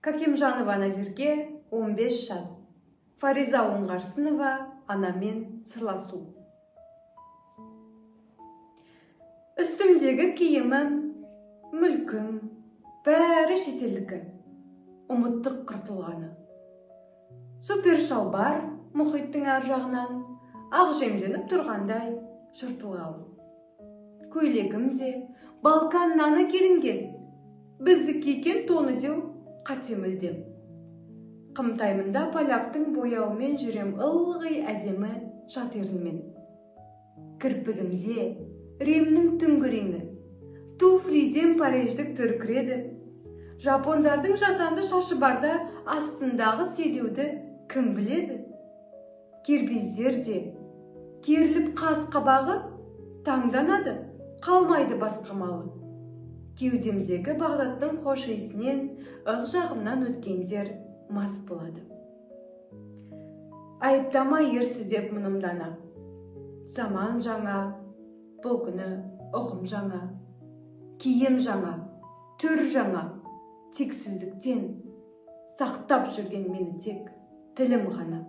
Какимжанова Назирге 15 жас. Фариза Оңғарсынова анамен сырласу. Үстімдегі киімім, мүлкім, бәрі шетелдікі. Ұмыттық құртылғаны. Супер шалбар мұхиттың әр жағынан ақ жемденіп тұрғандай жыртылғалы. Көйлегім де Балкан наны келінген. Бізді киген тоны деу қате мүлдем. Қымтаймында поляктың бояуымен жүрем ылғи әдемі жатерінмен. Кірпігімде Римнің түнгі реңі, туфлиден париждік түркіреді. Жапондардың жасанды шашы барда астындағы селеуді кім біледі? Кербездер де керіліп қас қабағы таңданады, қалмайды басқа малы. Кеудемдегі Бағдаттың хош иісінен ық жағымнан өткендер мас болады. Айыптама ерсі деп мұнымдана. Заман жаңа, бұл күні ұғым жаңа, киім жаңа, түр жаңа, тексіздіктен сақтап жүрген мені тек тілім ғана.